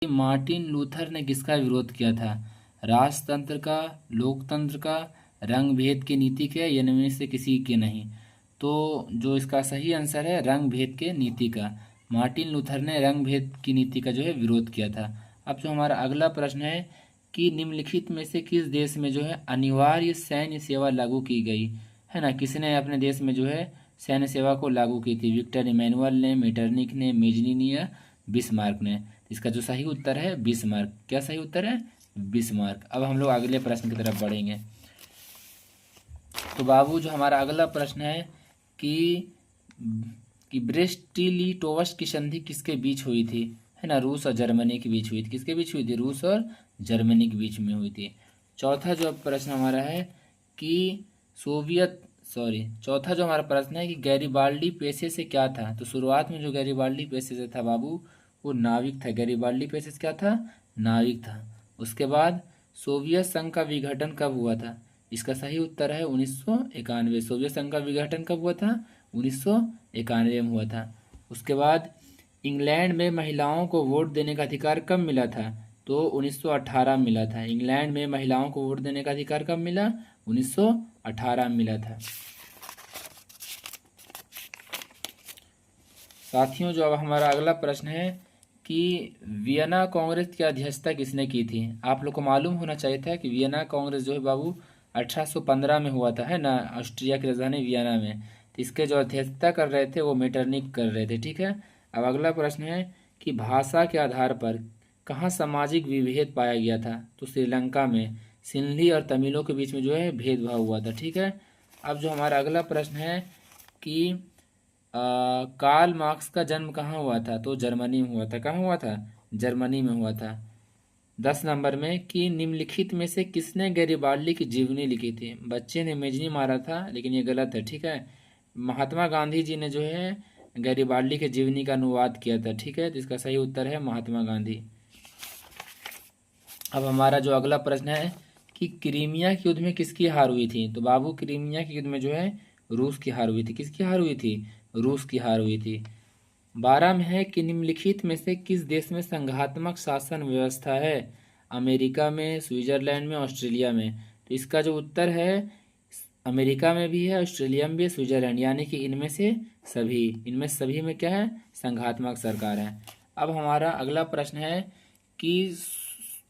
कि Martin Luther ने किसका विरोध किया था? राजतंत्र का, लोकतंत्र का, रंग भेद की नीति के, या इनमें से किसी के नहीं? तो जो इसका सही आंसर है रंग भेद के नीति का। मार्टिन लूथर ने रंग भेद की नीति का जो है विरोध किया था। अब जो हमारा अगला प्रश्न है कि निम्नलिखित में से किस देश में जो है अनिवार्य सैन्य सेवा लागू की गई है ना? किसने अपने देश में जो है सैन्य सेवा को लागू की थी? विक्टर इमैनुअल ने, मेटरनिख ने, मेजनी या बिस्मार्क ने? इसका जो सही उत्तर है बिस्मार्क। क्या सही उत्तर है? बिस्मार्क। अब हम लोग अगले प्रश्न की तरफ बढ़ेंगे। तो बाबू जो हमारा अगला प्रश्न है कि ब्रेस्ट-लिटोवस की संधि किसके बीच हुई थी? है ना? रूस और जर्मनी के बीच हुई थी। किसके बीच हुई थी? रूस और जर्मनी के बीच में हुई थी। चौथा जो प्रश्न हमारा है कि चौथा जो हमारा प्रश्न है कि गैरिबाल्डी पेशे से क्या था? तो शुरुआत में जो गैरिबाल्डी पेशे से था बाबू वो नाविक था। गैरिबाल्डी पेशे से क्या था? नाविक था। उसके बाद सोवियत संघ का विघटन कब हुआ था? इसका सही उत्तर है 1991। सोवियत संघ का विघटन कब हुआ था? 1991 में हुआ था। उसके बाद इंग्लैंड में महिलाओं को वोट देने का अधिकार कब मिला था? तो 1918 में मिला था। इंग्लैंड में महिलाओं को वोट देने का अधिकार कब मिला? 1918 में मिला था। साथियों जो अब हमारा अगला प्रश्न है कि वियना कांग्रेस की अध्यक्षता किसने की थी? आप लोग को मालूम होना चाहिए था कि वियना कांग्रेस जो है बाबू 1815 में हुआ था, है ना? ऑस्ट्रिया की राजधानी वियना में। तो इसके जो अध्यक्षता कर रहे थे वो मेटरनिख कर रहे थे। ठीक है। अब अगला प्रश्न है कि भाषा के आधार पर कहाँ सामाजिक विभेद पाया गया था? तो श्रीलंका में सिंधी और तमिलों के बीच में जो है भेदभाव हुआ था। ठीक है। अब जो हमारा अगला प्रश्न है कि कार्ल मार्क्स का जन्म कहाँ हुआ था? तो जर्मनी में हुआ था। कहाँ हुआ था? जर्मनी में हुआ था। 10 नंबर में कि निम्नलिखित में से किसने गैरिबाल्डी की जीवनी लिखी थी? बच्चे ने मेजनी मारा था, लेकिन ये गलत है। ठीक है। महात्मा गांधी जी ने जो है गैरिबाल्डी की जीवनी का अनुवाद किया था। ठीक है। तो इसका सही उत्तर है महात्मा गांधी। अब हमारा जो अगला प्रश्न है कि क्रीमिया के युद्ध में किसकी हार हुई थी? तो बाबू क्रीमिया के युद्ध में जो है रूस की हार हुई थी। किसकी हार हुई थी? रूस की हार हुई थी। 12 में है कि निम्नलिखित में से किस देश में संघात्मक शासन व्यवस्था है? अमेरिका में, स्विट्जरलैंड में, ऑस्ट्रेलिया में? तो इसका जो उत्तर है अमेरिका में भी है, ऑस्ट्रेलिया में भी है, स्विट्जरलैंड, यानी कि इनमें सभी में क्या है? संघात्मक सरकार है। अब हमारा अगला प्रश्न है कि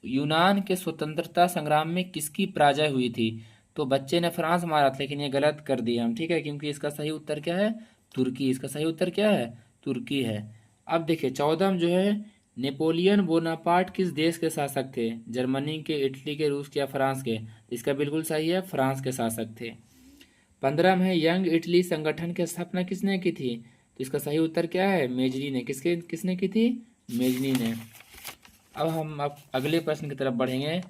यूनान के स्वतंत्रता संग्राम में किसकी पराजय हुई थी? तो बच्चे ने फ्रांस मारा था, लेकिन ये गलत कर दिया हम। ठीक है। क्योंकि इसका सही उत्तर क्या है? तुर्की। इसका सही उत्तर क्या है? तुर्की है। अब देखिए 14 में जो है नेपोलियन बोनापार्ट किस देश के शासक थे? जर्मनी के, इटली के, रूस के या फ्रांस के? इसका बिल्कुल सही है, फ्रांस के शासक थे। 15 में यंग इटली संगठन की स्थापना किसने की थी? तो इसका सही उत्तर क्या है? मेजनी ने। किसने की थी? मेजनी ने। अब अगले प्रश्न की तरफ बढ़ेंगे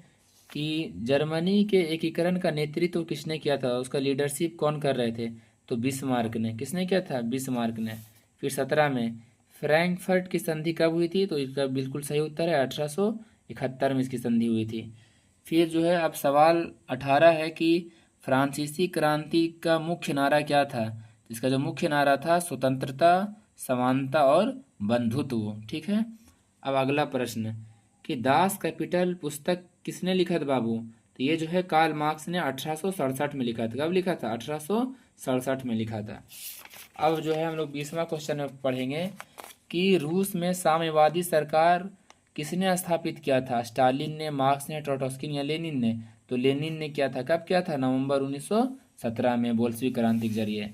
कि जर्मनी के एकीकरण का नेतृत्व किसने किया था? उसका लीडरशिप कौन कर रहे थे? तो बिस्मार्क ने। किसने किया था? बिस्मार्क ने। फिर 17 में फ्रैंकफर्ट की संधि कब हुई थी? तो इसका बिल्कुल सही उत्तर है 1871 में इसकी संधि हुई थी। फिर जो है अब सवाल 18 है कि फ्रांसीसी क्रांति का मुख्य नारा क्या था? इसका जो मुख्य नारा था स्वतंत्रता, समानता और बंधुत्व। ठीक है। अब अगला प्रश्न कि दास कैपिटल पुस्तक किसने लिखा था बाबू? तो ये जो है कार्ल मार्क्स ने 1867 में लिखा था। कब लिखा था? 1867 में लिखा था। अब जो है हम लोग 20वां क्वेश्चन में पढ़ेंगे कि रूस में साम्यवादी सरकार किसने स्थापित किया था? स्टालिन ने, मार्क्स ने, ट्रोट्स्की या लेनिन ने? तो लेनिन ने किया था। कब किया था? नवंबर 1917 में बोल्शेविक क्रांति के जरिए।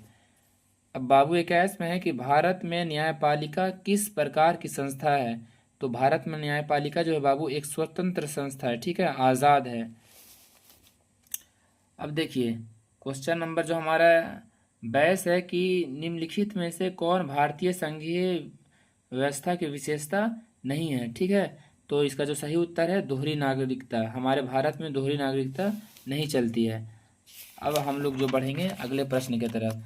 अब बाबू एक ऐस में है कि भारत में न्यायपालिका किस प्रकार की संस्था है? तो भारत में न्यायपालिका जो है बाबू एक स्वतंत्र संस्था है। ठीक है। आज़ाद है। अब देखिए क्वेश्चन नंबर जो हमारा बैस है कि निम्नलिखित में से कौन भारतीय संघीय व्यवस्था की विशेषता नहीं है? ठीक है। तो इसका जो सही उत्तर है दोहरी नागरिकता। हमारे भारत में दोहरी नागरिकता नहीं चलती है। अब हम लोग जो बढ़ेंगे अगले प्रश्न की तरफ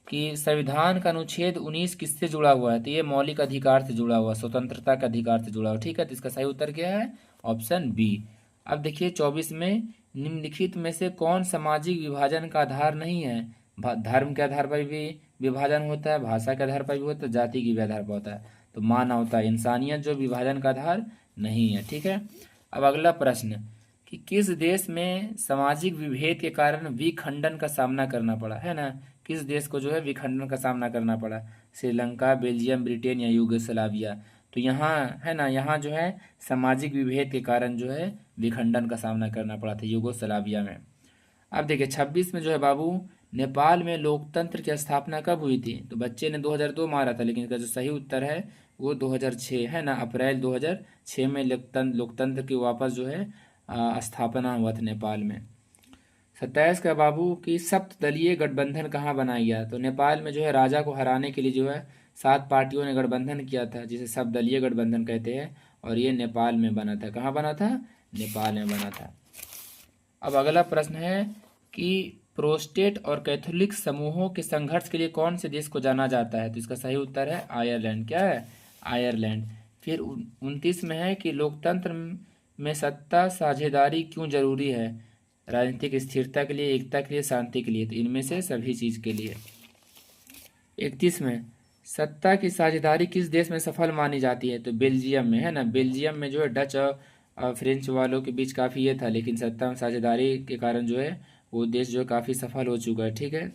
कि संविधान का अनुच्छेद 19 किससे जुड़ा हुआ है? तो ये मौलिक अधिकार से जुड़ा हुआ, स्वतंत्रता के अधिकार से जुड़ा हुआ। ठीक है। तो इसका सही उत्तर क्या है? Option B. अब देखिए 24 में निम्नलिखित में से कौन सामाजिक विभाजन का आधार नहीं है? धर्म के आधार पर भी विभाजन होता है, भाषा के आधार पर भी होता है, जाति के भी आधार पर होता है। तो मानवता, इंसानियत जो विभाजन का आधार नहीं है। ठीक है। अब अगला प्रश्न कि किस देश में सामाजिक विभेद के कारण विखंडन का सामना करना पड़ा, है ना। किस देश को जो है विखंडन का सामना करना पड़ा? श्रीलंका, बेल्जियम, ब्रिटेन या यूगोस्लाविया। तो यहाँ है ना, यहाँ जो है सामाजिक विभेद के कारण जो है विखंडन का सामना करना पड़ा था यूगोस्लाविया में। अब देखिए 26 में जो है बाबू, नेपाल में लोकतंत्र की स्थापना कब हुई थी? तो बच्चे ने 2002 मारा था, लेकिन इसका जो सही उत्तर है वो 2006 है ना, अप्रैल 2006 में लोकतंत्र की वापस जो है स्थापना हुआ था नेपाल में। 27 का बाबू की सप्तदलीय गठबंधन कहाँ बनाया गया? तो नेपाल में जो है राजा को हराने के लिए जो है 7 पार्टियों ने गठबंधन किया था, जिसे सप्तदलीय गठबंधन कहते हैं, और ये नेपाल में बना था। कहाँ बना था? नेपाल में बना था। अब अगला प्रश्न है कि प्रोटेस्टेंट और कैथोलिक समूहों के संघर्ष के लिए कौन से देश को जाना जाता है? तो इसका सही उत्तर है आयरलैंड। क्या है? आयरलैंड। फिर 29 में है कि लोकतंत्र में सत्ता साझेदारी क्यों जरूरी है? राजनीतिक स्थिरता के लिए, एकता के लिए, शांति के लिए। तो इनमें से सभी चीज़ के लिए। 31 में सत्ता की साझेदारी किस देश में सफल मानी जाती है? तो बेल्जियम में, है ना। बेल्जियम में जो है डच और फ्रेंच वालों के बीच काफ़ी ये था, लेकिन सत्ता में साझेदारी के कारण जो है वो देश जो है काफ़ी सफल हो चुका है। ठीक है।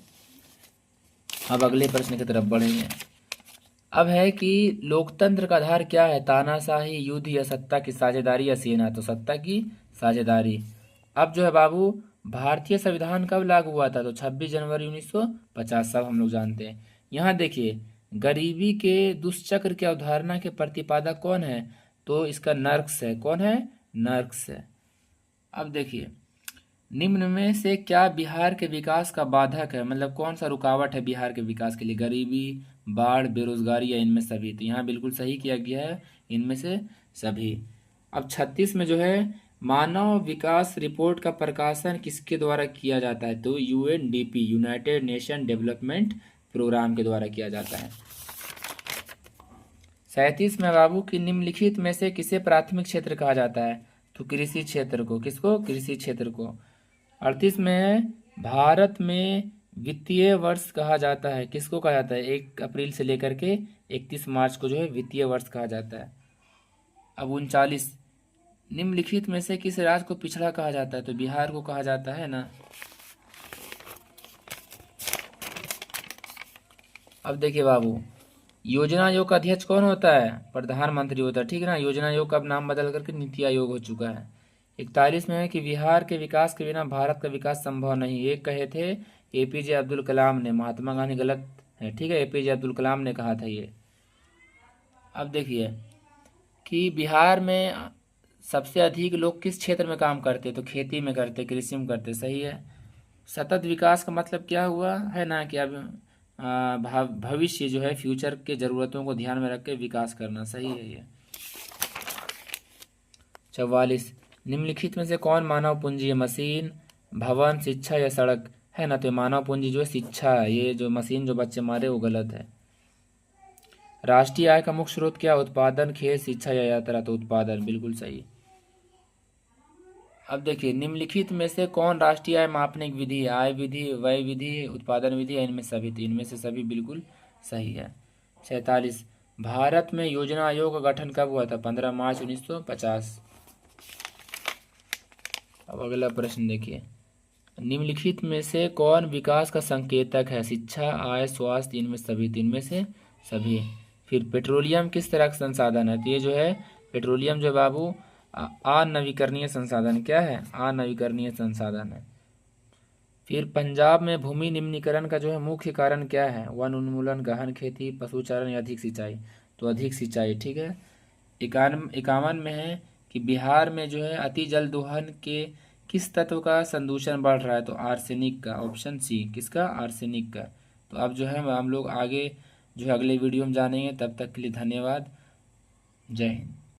अब अगले प्रश्न की तरफ बढ़ेंगे। अब है कि लोकतंत्र का आधार क्या है? तानाशाही, युद्ध या सत्ता की साझेदारी या सेना? तो सत्ता की साझेदारी। अब जो है बाबू, भारतीय संविधान कब लागू हुआ था? तो 26 जनवरी 1950, सब हम लोग जानते हैं। यहाँ देखिए, गरीबी के दुष्चक्र की अवधारणा के प्रतिपादक कौन है? तो इसका नर्क्स है। कौन है? नर्क्स है। अब देखिए, निम्न में से क्या बिहार के विकास का बाधक है? मतलब कौन सा रुकावट है बिहार के विकास के लिए? गरीबी, बाढ़, बेरोजगारी या इनमें सभी? तो यहाँ बिल्कुल सही किया गया है, इनमें से सभी। अब 36 में जो है, मानव विकास रिपोर्ट का प्रकाशन किसके द्वारा किया जाता है? तो UNDP, United Nation Development Programme के द्वारा किया जाता है। 37 में बाबू की निम्नलिखित में से किसे प्राथमिक क्षेत्र कहा जाता है? तो कृषि क्षेत्र को। किसको? कृषि क्षेत्र को। 38 में भारत में वित्तीय वर्ष कहा जाता है। किसको कहा जाता है? 1 अप्रैल से लेकर के 31 मार्च को जो है वित्तीय वर्ष कहा जाता है। अब 39, निम्नलिखित में से किस राज्य को पिछड़ा कहा जाता है? तो बिहार को कहा जाता है ना। अब देखिए बाबू, योजना आयोग का अध्यक्ष कौन होता है? प्रधानमंत्री होता है। ठीक है ना। योजना आयोग का अब नाम बदल करके नीति आयोग हो चुका है। 41 में है कि बिहार के विकास के बिना भारत का विकास संभव नहीं, ये कहे थे एपीजे अब्दुल कलाम ने। महात्मा गांधी गलत है। ठीक है, एपीजे अब्दुल कलाम ने कहा था ये। अब देखिए कि बिहार में सबसे अधिक लोग किस क्षेत्र में काम करते? तो खेती में करते, कृषि में करते। सही है। सतत विकास का मतलब क्या हुआ है ना, कि अब भविष्य जो है, फ्यूचर के ज़रूरतों को ध्यान में रख के विकास करना। सही है ये। 44, निम्नलिखित में से कौन मानव पूंजी है? मशीन, भवन, शिक्षा या सड़क? है ना। तो मानव पूंजी जो है शिक्षा है। ये जो मशीन जो बच्चे मारे वो गलत है। राष्ट्रीय आय का मुख्य स्रोत क्या? उत्पादन, खेत, शिक्षा या यात्रा? तो उत्पादन, बिल्कुल सही। अब देखिए, निम्नलिखित में से कौन राष्ट्रीय आय मापने की विधि है? आय विधि, व्यय विधि, उत्पादन विधि या इनमें सभी? तो इनमें से सभी बिल्कुल सही है। 47, भारत में योजना आयोग का गठन कब हुआ था? 15 मार्च 1950। अब अगला प्रश्न देखिए, निम्नलिखित में से कौन विकास का संकेतक है? शिक्षा, आय, स्वास्थ्य, इनमें सभी? तो इनमें से सभी। फिर पेट्रोलियम किस तरह का संसाधन है? तो ये जो है पेट्रोलियम जो है बाबू अनवीकरणीय संसाधन। क्या है? अनवीकरणीय संसाधन है। फिर पंजाब में भूमि निम्नीकरण का जो है मुख्य कारण क्या है? वन उन्मूलन, गहन खेती, पशुचारण या अधिक सिंचाई? तो अधिक सिंचाई। ठीक है। 51 में है कि बिहार में जो है अति जल दोहन के किस तत्व का संदूषण बढ़ रहा है? तो आर्सेनिक का। Option C. किसका? आर्सेनिक का। तो अब जो है हम लोग आगे जो है अगले वीडियो में जानेंगे। तब तक के लिए धन्यवाद। जय हिंद।